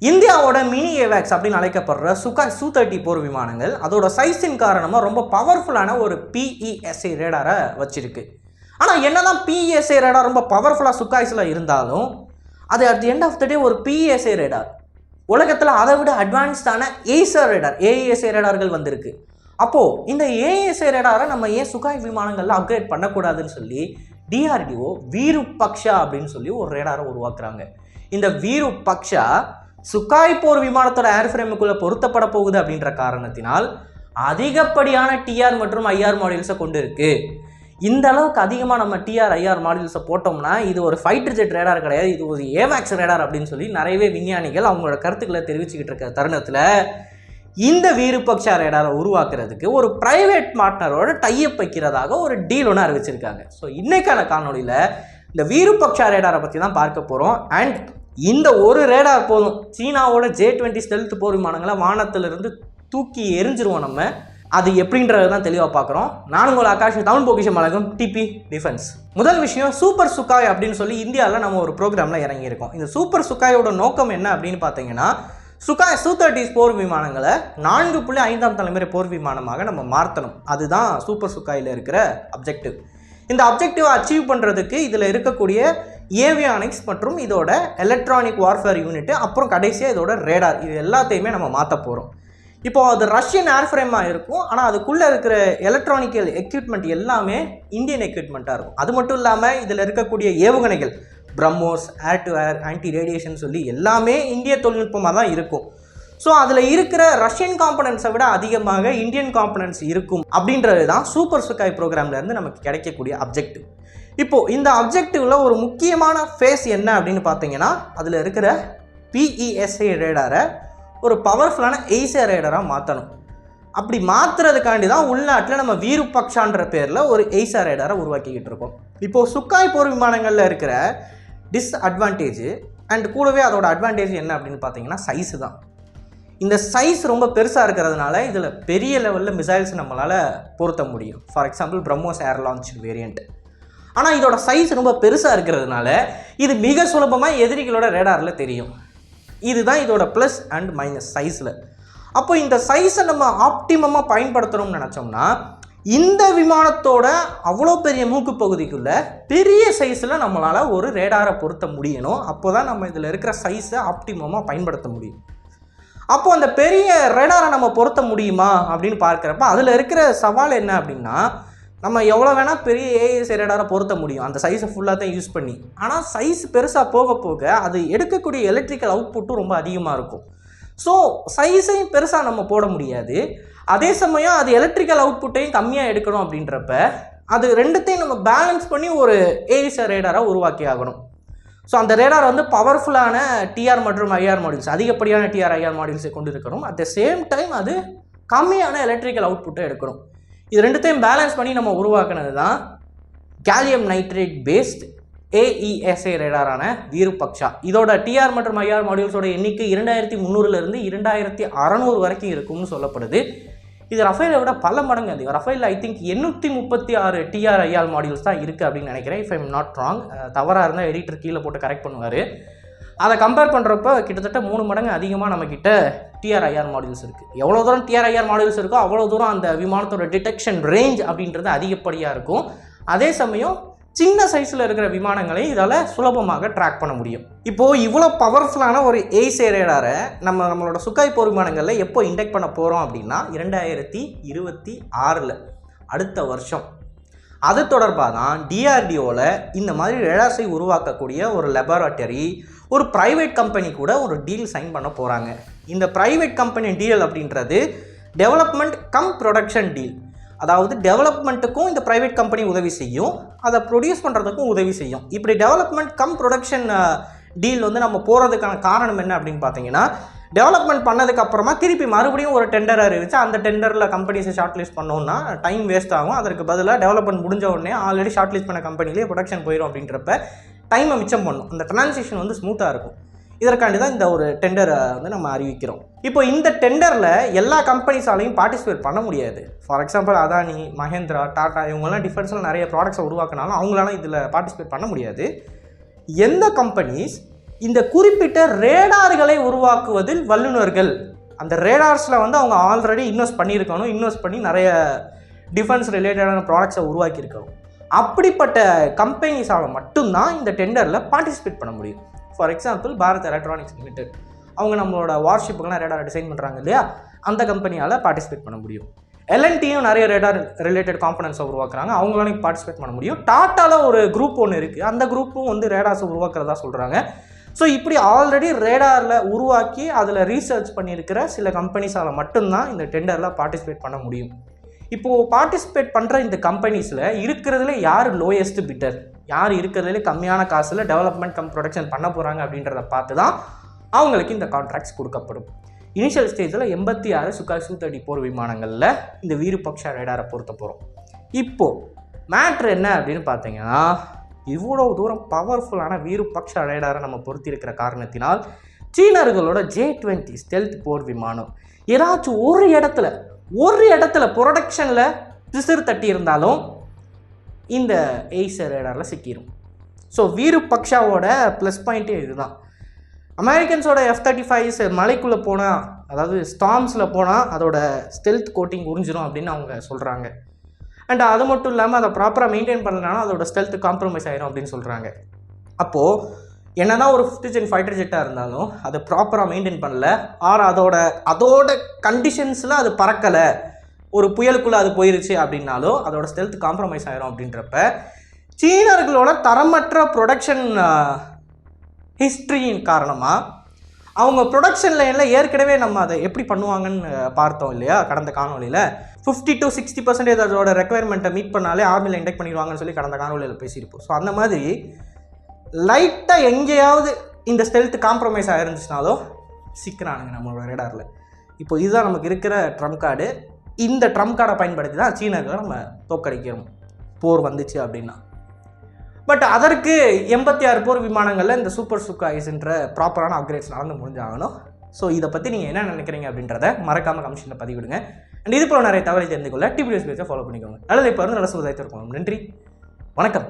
இந்தியாவோட மினி ஏவாக்ஸ் அப்படின்னு அழைக்கப்படுற Sukhoi Su-30 போர் விமானங்கள் அதோட சைஸின் காரணமாக ரொம்ப பவர்ஃபுல்லான ஒரு PESA ரேடாரை வச்சிருக்கு. ஆனால் என்னதான் PESA ரேடார் ரொம்ப பவர்ஃபுல்லாக சுகாய்ஸில் இருந்தாலும் அது at the end of the day ஒரு PESA ரேடார். உலகத்தில் அதை விட அட்வான்ஸ்டான AESA ரேடார்கள் வந்திருக்கு. அப்போது இந்த AESA ரேடாரை நம்ம ஏன் சுகாய் விமானங்களில் அப்கிரேட் பண்ணக்கூடாதுன்னு சொல்லி DRDO வீருபக்ஷா அப்படின்னு சொல்லி ஒரு ரேடாரை உருவாக்குறாங்க. இந்த வீருபக்ஷா சுகாய் போர் விமானத்தோட ஏர்ஃப்ரேமுக்குள்ளே பொருத்தப்பட போகுது அப்படின்ற காரணத்தினால் அதிகப்படியான TR மற்றும் IR மாடியூல்ஸை கொண்டு இருக்கு. இந்த அளவுக்கு அதிகமாக நம்ம TR IR மாடியூல்ஸை போட்டோம்னா இது ஒரு ஃபைட்டர் ஜெட் ரேடார் கிடையாது, இது ஒரு ஏவாக்ஸ் ரேடார் அப்படின்னு சொல்லி நிறையவே விஞ்ஞானிகள் அவங்களோட கருத்துக்களை தெரிவிச்சுக்கிட்டு இருக்க தருணத்தில் இந்த வீருபக்ஷா ரேடாரை உருவாக்குறதுக்கு ஒரு பிரைவேட் பார்ட்னரோட டைஅப் வைக்கிறதாக ஒரு டீல் ஒன்று அறிவிச்சிருக்காங்க. ஸோ இன்னைக்கான காணொலியில் இந்த வீருபக்ஷா ரேடாரை பற்றி தான் பார்க்க போகிறோம். அண்ட் இந்த ஒரு ரேடார் போதும் சீனாவோட J-20 ஸ்டெல்த் போர் விமானங்களை வானத்திலிருந்து தூக்கி எரிஞ்சிருவோம். நம்ம அது எப்படின்றது தான் தெளிவாக பார்க்குறோம். நான் உங்கள் ஆகாஷ், தமிழ் பொக்கிஷம் வழங்கும் TP டிஃபென்ஸ். முதல் விஷயம், சூப்பர் சுகாய் அப்படின்னு சொல்லி இந்தியாவில் நம்ம ஒரு ப்ரோக்ராமில் இறங்கியிருக்கோம். இந்த சூப்பர் சுகாயோட நோக்கம் என்ன அப்படின்னு பார்த்தீங்கன்னா சுகாய் Su-30 போர் விமானங்களை 4.5ஆம் தலைமுறை போர் விமானமாக நம்ம மாற்றணும். அதுதான் சூப்பர் சுகாயில் இருக்கிற அப்ஜெக்டிவ். இந்த அப்ஜெக்டிவ் அச்சீவ் பண்ணுறதுக்கு இதில் இருக்கக்கூடிய ஏவியானிக்ஸ் மற்றும் இதோட எலக்ட்ரானிக் வார்ஃபேர் யூனிட், அப்புறம் கடைசியாக இதோட ரேடார், இது எல்லாத்தையுமே நம்ம மாற்ற போகிறோம். இப்போது அது ரஷ்யன் ஏர்ஃப்ரேமாக இருக்கும், ஆனால் அதுக்குள்ளே இருக்கிற எலக்ட்ரானிக்கல் எக்யூப்மெண்ட் எல்லாமே இந்தியன் எக்யூப்மெண்ட்டாக இருக்கும். அது மட்டும் இல்லாமல் இதில் இருக்கக்கூடிய ஏவுகணைகள் BrahMos, air to air, anti radiation சொல்லி எல்லாமே இந்திய தொழில்நுட்பமாக தான் இருக்கும். ஸோ அதில் இருக்கிற ரஷ்யன் காம்பனன்ட்ஸை விட அதிகமாக இந்தியன் காம்பனன்ட்ஸ் இருக்கும் அப்படின்றது தான் சூப்பர் சுகாய் ப்ரோக்ராம்லேருந்து நமக்கு கிடைக்கக்கூடிய அப்ஜெக்டிவ். இப்போது இந்த அப்ஜெக்டிவில் ஒரு முக்கியமான ஃபேஸ் என்ன அப்படின்னு பார்த்தீங்கன்னா அதில் இருக்கிற PESA ரேடாரை ஒரு பவர்ஃபுல்லான AESA ரேடாராக மாற்றணும். அப்படி மாற்றுறதுக்காண்டி தான் உள்நாட்டில் நம்ம வீருபக்ஷான்ற பேரில் ஒரு AESA ரேடாரை உருவாக்கிக்கிட்டு இருக்கோம். இப்போது சுகாய் போர் விமானங்களில் இருக்கிற டிஸ்அட்வான்டேஜ் அண்ட் கூடவே அதோட அட்வான்டேஜ் என்ன அப்படின்னு பார்த்தீங்கன்னா சைஸு தான். இந்த சைஸ் ரொம்ப பெருசாக இருக்கிறதுனால இதில் பெரிய லெவலில் மிசைல்ஸ் நம்மளால் பொருத்த முடியும். For example BrahMos air launch variant. ஆனால் இதோட சைஸ் ரொம்ப பெருசாக இருக்கிறதுனால இது மிக சுலபமாக எதிரிகளோட ரேடாரில் தெரியும். இதுதான் இதோட ப்ளஸ் அண்ட் மைனஸ் சைஸில். அப்போ இந்த சைஸை நம்ம ஆப்டிமமாக பயன்படுத்தணும்னு நினச்சோம்னா இந்த விமானத்தோட அவ்வளோ பெரிய மூக்கு பகுதிக்குள்ளே பெரிய சைஸில் நம்மளால் ஒரு ரேடாரை பொருத்த முடியணும். அப்போ தான் நம்ம இதில் இருக்கிற சைஸை ஆப்டிமமாக பயன்படுத்த முடியும். அப்போது அந்த பெரிய ரேடாரை நம்ம பொருத்த முடியுமா அப்படின்னு பார்க்குறப்ப அதில் இருக்கிற சவால் என்ன அப்படின்னா நம்ம எவ்வளோ வேணால் பெரிய AESA ரேடாரை பொருத்த முடியும் அந்த சைஸை ஃபுல்லாக தான் யூஸ் பண்ணி. ஆனால் சைஸ் பெருசாக போக போக அது எடுக்கக்கூடிய எலக்ட்ரிக்கல் அவுட்புட்டும் ரொம்ப அதிகமாக இருக்கும். ஸோ சைஸையும் பெருசாக நம்ம போட முடியாது, அதே சமயம் அது எலக்ட்ரிக்கல் அவுட்புட்டையும் கம்மியாக எடுக்கணும். அப்படின்றப்ப அது ரெண்டுத்தையும் நம்ம பேலன்ஸ் பண்ணி ஒரு AESA ரேடாராக உருவாக்கி ஆகணும். ஸோ அந்த ரேடார் வந்து பவர்ஃபுல்லான TR மற்றும் IR மாடியூல்ஸ், அதிகப்படியான TR IR மாடியூல்ஸை கொண்டு இருக்கணும். அட் த சேம் டைம் அது கம்மியான எலக்ட்ரிக்கல் அவுட்புட்டை எடுக்கணும். இது ரெண்டுத்தையும் பேலன்ஸ் பண்ணி நம்ம உருவாக்குனது தான் கேலியம் நைட்ரேட் பேஸ்ட் AESA ரேடாரான வீருபக்ஷா. இதோட TR மற்றும் IR மாடியூல்ஸோட எண்ணிக்கை 2300லேருந்து 2600 வரைக்கும் இருக்கும்னு சொல்லப்படுது. இது ரஃபேலை விட பல மடங்கு அதிகம். ரஃபேலில் I think 836 TR IR modules தான் இருக்குது அப்படின்னு நினைக்கிறேன். If I'm not wrong. தவறாக இருந்தால் எடிட்டர் கீழே போட்டு கரெக்ட் பண்ணுவார். அதை கம்பேர் பண்ணுறப்ப கிட்டத்தட்ட 3 மடங்கு அதிகமாக நம்மக்கிட்ட TR IR மாடியூல்ஸ் இருக்குது. எவ்வளோ தூரம் TR IR மாடியூல்ஸ் இருக்கோ அவ்வளோ தூரம் அந்த விமானத்தோட டிடெக்ஷன் ரேஞ்ச் அப்படின்றது அதிகப்படியாக இருக்கும். அதே சமயம் சின்ன சைஸில் இருக்கிற விமானங்களை இதால் சுலபமாக ட்ராக் பண்ண முடியும். இப்போது இவ்வளோ பவர்ஃபுல்லான ஒரு AESA ரேடாரை நம்மளோட சுகாய் போர் விமானங்களில் எப்போ இண்டெக்ட் பண்ண போகிறோம் அப்படின்னா 2026 அடுத்த வருஷம். அது தொடர்பாக தான் DRDOவில் இந்த மாதிரி ரேடார்ஸை உருவாக்கக்கூடிய ஒரு லெபார்ட்டரி ஒரு ப்ரைவேட் கம்பெனி கூட ஒரு டீல் சைன் பண்ண போகிறாங்க. இந்த ப்ரைவேட் கம்பெனி டீல் அப்படின்றது டெவலப்மெண்ட் கம் ப்ரொடக்ஷன் டீல். அதாவது டெவலப்மெண்ட்டுக்கும் இந்த ப்ரைவேட் கம்பெனி உதவி செய்யும், அதை ப்ரொடியூஸ் பண்ணுறதுக்கும் உதவி செய்யும். இப்படி டெவலப்மெண்ட் கம் ப்ரொடக்ஷன் டீல் வந்து நம்ம போகிறதுக்கான காரணம் என்ன அப்படின்னு பார்த்தீங்கன்னா டெவலப்மெண்ட் பண்ணதுக்கப்புறமா திருப்பி மறுபடியும் ஒரு டெண்டர் அறிவிச்சு அந்த டெண்டரில் கம்பெனிஸை ஷார்ட் லிஸ்ட் பண்ணோன்னா டைம் வேஸ்ட் ஆகும். அதற்கு பதிலாக டெவலப்மெண்ட் முடிஞ்ச உடனே ஆல்ரெடி ஷார்ட் லிஸ்ட் பண்ண கம்பெனிலேயே ப்ரொடக்ஷன் போயிடும். அப்படின்றப்ப டைமை மிச்சம் பண்ணும், அந்த ட்ரான்சிஷன் வந்து ஸ்மூத்தாக இருக்கும். இதற்காண்டி தான் இந்த ஒரு டெண்டரை வந்து நம்ம அறிவிக்கிறோம். இப்போ இந்த டெண்டரில் எல்லா கம்பெனிஸாலையும் பார்ட்டிசிபேட் பண்ண முடியாது. ஃபார் எக்ஸாம்பிள் அதானி, மஹேந்திரா, டாடா இவங்கெல்லாம் டிஃபென்ஸில் நிறைய ப்ராடக்ட்ஸை உருவாக்கினாலும் அவங்களால இதில் பார்ட்டிசிபேட் பண்ண முடியாது. எந்த கம்பெனிஸ் இந்த குறிப்பிட்ட ரேடார்களை உருவாக்குவதில் வல்லுநர்கள், அந்த ரேடார்ஸில் வந்து அவங்க ஆல்ரெடி இன்வெஸ்ட் பண்ணியிருக்கணும், இன்வெஸ்ட் பண்ணி நிறைய டிஃபென்ஸ் ரிலேட்டடான ப்ராடக்ட்ஸை உருவாக்கியிருக்கணும். அப்படிப்பட்ட கம்பெனிஸால் மட்டும்தான் இந்த டெண்டரில் பார்ட்டிசிபேட் பண்ண முடியும். For example Bharat electronics limited, அவங்க நம்மளோட வார்ஷிப்புக்கெல்லாம் ரேடார் டிசைன் பண்ணுறாங்க இல்லையா, அந்த கம்பெனியால் பார்ட்டிசிபேட் பண்ண முடியும். எல்என்டியும் நிறைய ரேடார் ரிலேட்டட் காம்பனன்ட்ஸை உருவாக்குறாங்க, அவங்களால பார்ட்டிசிபேட் பண்ண முடியும். டாட்டாவில் ஒரு குரூப் ஒன்று இருக்குது, அந்த குரூப்பும் வந்து ரேடார்ஸை உருவாக்குறதா சொல்கிறாங்க. ஸோ இப்படி ஆல்ரெடி ரேடாரில் உருவாக்கி அதில் ரீசர்ச் பண்ணியிருக்கிற சில கம்பெனிஸால் மட்டும்தான் இந்த டெண்டரில் பார்ட்டிசிபேட் பண்ண முடியும். இப்போது பார்ட்டிசிபேட் பண்ணுற இந்த கம்பெனிஸில் இருக்கிறதுல யார் லோயஸ்ட் பிட்டர், யார் இருக்கிறதுல கம்மியான காசில் டெவலப்மெண்ட் ப்ரொடக்ஷன் பண்ண போகிறாங்க அப்படின்றத பார்த்து தான் அவங்களுக்கு இந்த கான்ட்ராக்ட்ஸ் கொடுக்கப்படும். இனிஷியல் ஸ்டேஜில் 86 சுகாய் சு-30 போர் விமானங்களில் இந்த வீருபக்ஷா ரேடாரை பொருத்த போகிறோம். இப்போது மேட்ரு என்ன அப்படின்னு பார்த்தீங்கன்னா, இவ்வளோ தூரம் பவர்ஃபுல்லான வீருபக்ஷா ரேடாரை நம்ம பொருத்தியிருக்கிற காரணத்தினால் சீனர்களோட J-20 ஸ்டெல்த் போர் விமானம் ஏதாச்சும் ஒரு இடத்துல ப்ரொடக்ஷனில் பிசிறு தட்டி இருந்தாலும் இந்த ஏய்சர் ரேடாரில் சிக்கிடும். ஸோ வீருபக்ஷாவோட ப்ளஸ் பாயிண்ட்டே இதுதான். அமெரிக்கன்ஸோட F-35s மலைக்குள்ளே போனால், அதாவது ஸ்டார்ம்ஸில் போனால் அதோட ஸ்டெல்த் கோட்டிங் உறிஞ்சிரும் அப்படின்னு அவங்க சொல்கிறாங்க. அண்ட் அது மட்டும் இல்லாமல் அதை ப்ராப்பராக மெயின்டைன் பண்ணலனாலும் அதோட ஸ்டெல்த் காம்ப்ரமைஸ் ஆகிரும் அப்படின்னு சொல்கிறாங்க. அப்போது என்ன தான் ஒரு 5th gen ஃபைட்டர் ஜெட்டாக இருந்தாலும் அதை ப்ராப்பராக மெயின்டைன் பண்ணல, ஆர் அதோட கண்டிஷன்ஸில் அது பறக்கலை, ஒரு புயலுக்குள்ளே அது போயிருச்சு அப்படின்னாலும் அதோட ஸ்டெல்த் காம்ப்ரமைஸ் ஆகிரும். அப்படின்றப்ப சீனர்களோட தரமற்ற ப்ரொடக்ஷன் ஹிஸ்ட்ரியின் காரணமாக அவங்க ப்ரொடக்ஷன் லைனில் ஏற்கனவே நம்ம அதை எப்படி பண்ணுவாங்கன்னு பார்த்தோம் இல்லையா கடந்த காணொலியில், 50 to 60% அதோட ரெக்குயர்மெண்ட்டை மீட் பண்ணாலே ஆர்மியில் இண்டெக்ட் பண்ணிடுவாங்கன்னு சொல்லி கடந்த காணொலியில் பேசியிருப்போம். ஸோ அந்த மாதிரி லைட்டாக எங்கேயாவது இந்த ஸ்டெல்த் காம்ப்ரமைஸ் ஆகிருந்துச்சுனாலும் சிக்கிறானுங்க நம்மளோட ரேடாரில். இப்போ இதுதான் நமக்கு இருக்கிற ட்ரம்ப் கார்டு. இந்த ட்ரம்ப் கார்டை பயன்படுத்தி தான் சீனர்களை நம்ம தோக்கடிக்கிறோம் போர் வந்துச்சு அப்படின்னா. பட் அதற்கு 86 போர் விமானங்களில் இந்த சூப்பர் சுகாய்ஸ்ன்ற ப்ராப்பரான அப்கிரேட்ஸ் நடந்து முடிஞ்சாகணும். ஸோ இதை பற்றி நீங்கள் என்ன நினைக்கிறீங்க அப்படின்றத மறக்காமல் கமெண்ட்ஸில் பதிவிடுங்க. அண்ட் இது போல நிறைய தகவலை தெரிந்து கொள்ள டிபிஎஸ் பேஜை ஃபாலோ பண்ணிக்கோங்க. நல்லது இப்போ நல்ல சமுதாயத்தை இருக்கணும். நன்றி, வணக்கம்.